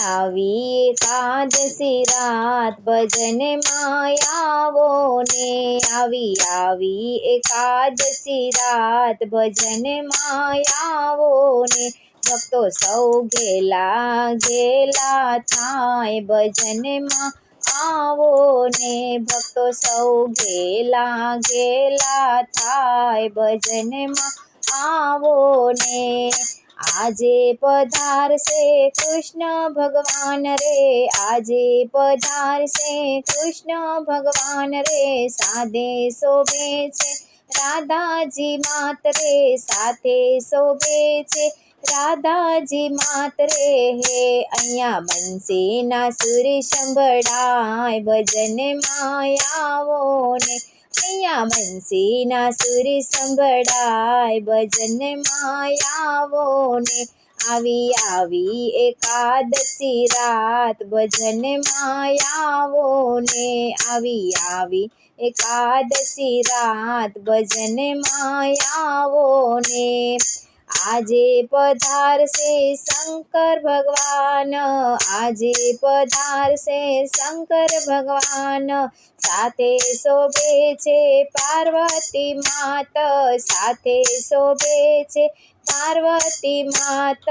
આવી એકાદશી રાત ભજનમાં આવો ને આવી એકાદશી રાત ભજનમાં આવો ને ભક્તો સૌ ઘેલા થાય ભજનમાં આવો ને ભક્તો સૌ ઘેલા થાય ભજનમાં આવો ને આજે પધારશે કૃષ્ણ ભગવાન રે આજે પધારશે કૃષ્ણ ભગવાન રે સાધે શોભે છે રાધાજી માત રે સાથે શોભે છે રાધાજી માત રે હે અહીંયા બંસીના સુર સંભળાય ભજનમાં આવો ને અહીંયા બંસીના સુર સંભળાય ભજનમાં આવો ને આવી એકાદશી રાત ભજનમાં આવો ને આવી એકાદશી રાત ભજનમાં આવો ને આજે પધારશે શંકર ભગવાન આજે પધારશે શંકર ભગવાન સાથે શોભે છે પાર્વતી માત સાથે શોભે છે પાર્વતી માત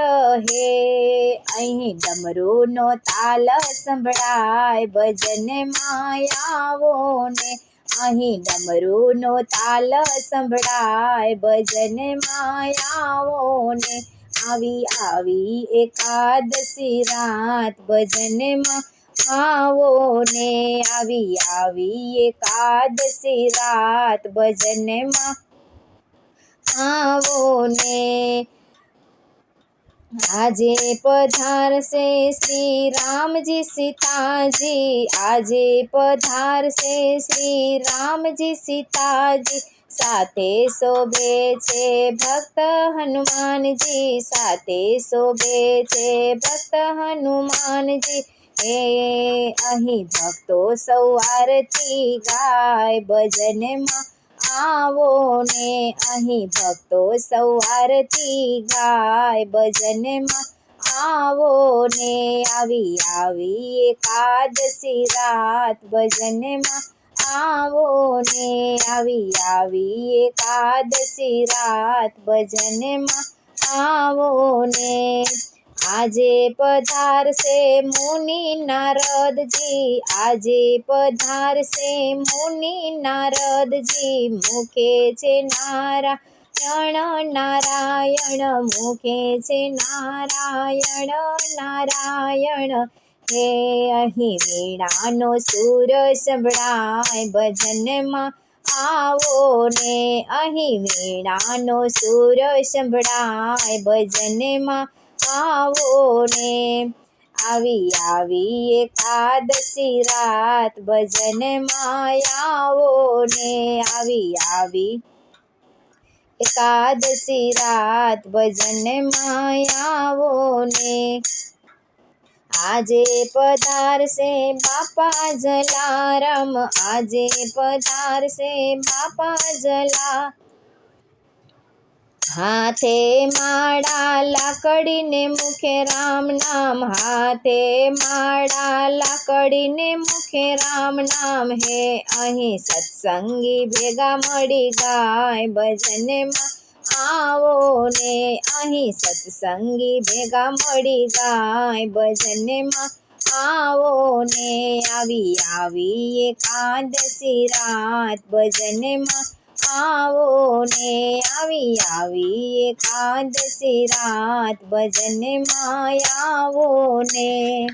હે અહીં ડમરૂનો તાલ સંભળાય ભજનમાં આવો ને અહીં ડમરૂનો તાલ સંભળાય ભજનમાં આવો ને આવી એકાદશી રાત ભજનમાં આવો ને આવી એકાદશી રાત ભજનમાં આવો ને આજે પધારશે શ્રી રામજી સીતાજી આજે પધારશે શ્રી રામજી સીતાજી સાથે શોભે છે ભક્ત હનુમાનજી સાથે શોભે છે ભક્ત હનુમાનજી હે અહીં ભક્તો સૌ આરતી ગાય ભજનમાં આવો ને અહીં ભક્તો સૌ આરતી ગાય ભજનમાં આવો ને આવી એકાદશી રાત ભજનમાં આવો ને આવી એકાદશી રાત ભજનમાં આવો ને આજે પધારશે મુનિ નારદજી આજે પધારશે મુનિ નારદજી મુખે છે નારાયણ મુખે છે નારાયણ હે અહીં વીણાનો સૂર સંભળાય ભજનમાં આવો ને અહીં વીણાનો સૂર સંભળાય ભજનમાં આવો ને આવી એકાદશી રાત ભજનમાં આવો ને આવી એકાદશી રાત ભજનમાં આવો ને આજે પધારશે બાપા જલારામ આજે પધારશે બાપા હાથે માળા લાકડીને મુખે રામ નામ હાથે માળા લાકડીને મુખે રામ નામ હે અહીં સત્સંગી ભેગા મળી ગાય ભજનમાં આવો ને અહીં સત્સંગી ભેગા મળી ગાય ભજનમાં આવો ને આવી એકાદશી રાત ભજનમાં આવો ને આવી એકાદશી રાત ભજનમાં આવો ને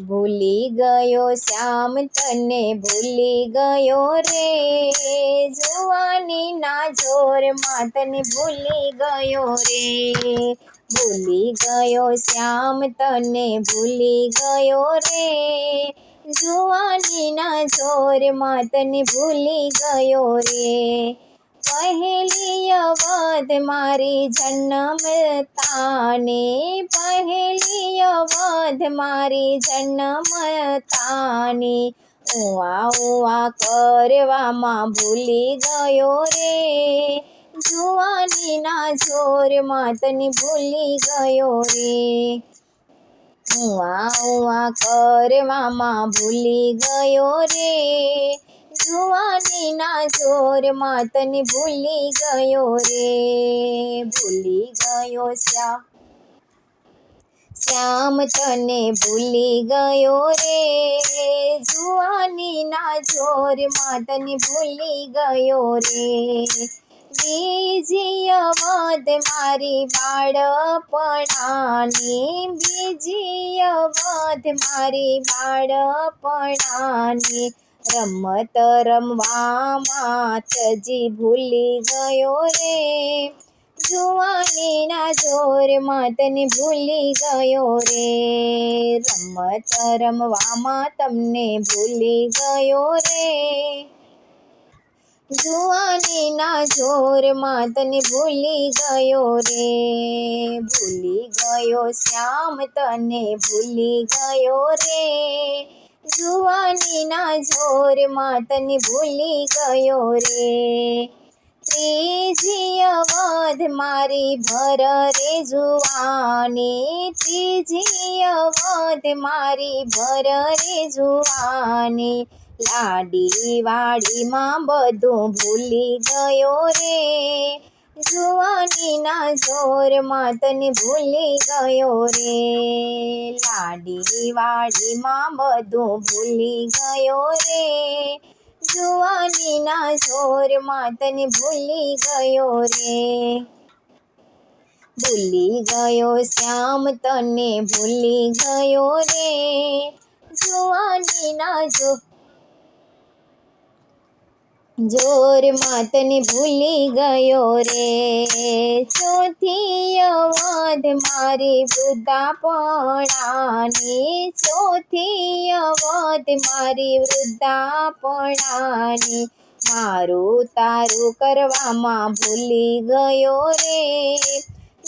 ભૂલી ગયો શ્યામ તને ભૂલી ગયો રે જુવાની ના જોરમાં તને ભૂલી ગયો રે ભૂલી ગયો શ્યામ તને ભૂલી ગયો રે જુવાની ના જોરમાં તને ભૂલી ગયો રે પહેલી અવધ મારી જન્મ તાને પહેલી અવધ મારી જન્મ તાને ઉવા કરવામાં ભૂલી ગયો રે જુવાનીના જોરમાં તને ભૂલી ગયો રે ઉઆ કરવામાં ભૂલી ગયો રે, જુવાનીના જોરમાં તને ભૂલી ગયો રે, ભૂલી ગયો શ્યામ તને ભૂલી ગયો રે, જુવાનીના જોરમાં તને ભૂલી ગયો રે, બીજી અવધ મારી બાળપણાની, બીજી અવધ મારી બાળપણાની, રમત રમવામાં તજી ભૂલી ગયો રે, જુવાનીના જોરમાં તને ભૂલી ગયો રે, રમત રમવામાં તમને ભૂલી ગયો રે, જુવાનીના જોરમાં તને ભૂલી ગયો રે, ભૂલી ગયો શ્યામ તને ભૂલી ગયો રે, જુવાનીના જોરમાં તને ભૂલી ગયો રે, ત્રીજી અવધ મારી ભર રે જુવાની, ત્રીજી અવધ મારી ભર રે જુવાની, લાડી વાડીમાં બધું ભૂલી ગયો રે, જુવાનીના જોરમાં તને ભૂલી ગયો રે, લાડી વાડીમાં બધું ભૂલી ગયો રે, જુવાનીના જોરમાં તને ભૂલી ગયો રે, ભૂલી ગયો શ્યામ તને ભૂલી ગયો રે, જુવાનીના જોરમાં તને ભૂલી ગયો રે, ચોથી અવધ મારી વૃદ્ધાપણાની, ચોથી અવધ મારી વૃદ્ધાપણાની, મારું તારું કરવામાં ભૂલી ગયો રે,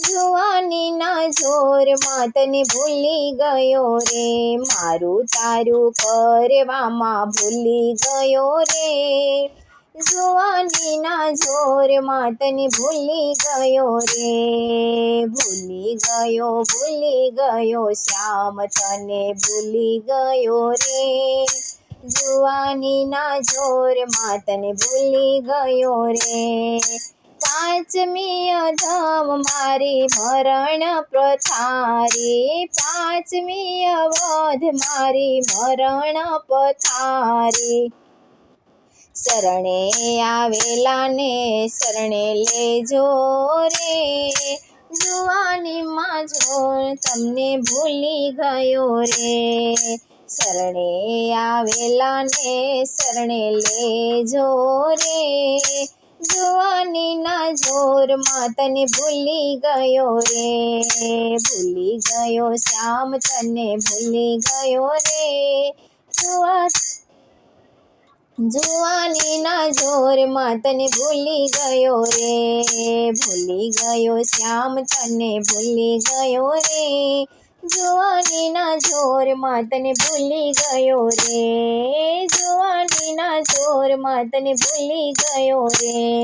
જુવાનીના જોરમાં તને ભૂલી ગયો રે, મારું તારું કરવામાં ભૂલી ગયો રે, જુવાનીના જોરમાં તને ભૂલી ગયો રે, ભૂલી ગયો શ્યામ તને ભૂલી ગયો રે, જુવાનીના જોરમાં તને ભૂલી ગયો રે, પાંચમી અધમ મારી મરણ પ્રથારી, પાંચમી અવધ મારી મરણ પથારી, શરણે આવેલાને શરણે લેજો રે, જુવાનીમાં જો તમને ભૂલી ગયો રે, શરણે આવેલાને શરણે લેજો રે, જુવાનીના જોરમાં તને ભૂલી ગયો રે, ભૂલી ગયો શ્યામ તને ભૂલી ગયો રે, જુવાનીના જોરમાં તને ભૂલી ગયો રે, ભૂલી ગયો શ્યામ તને ભૂલી ગયો રે, જુવાનીના જોરમાં તને ભૂલી ગયો રે, જુવાનીના જોરમાં તને ભૂલી ગયો રે.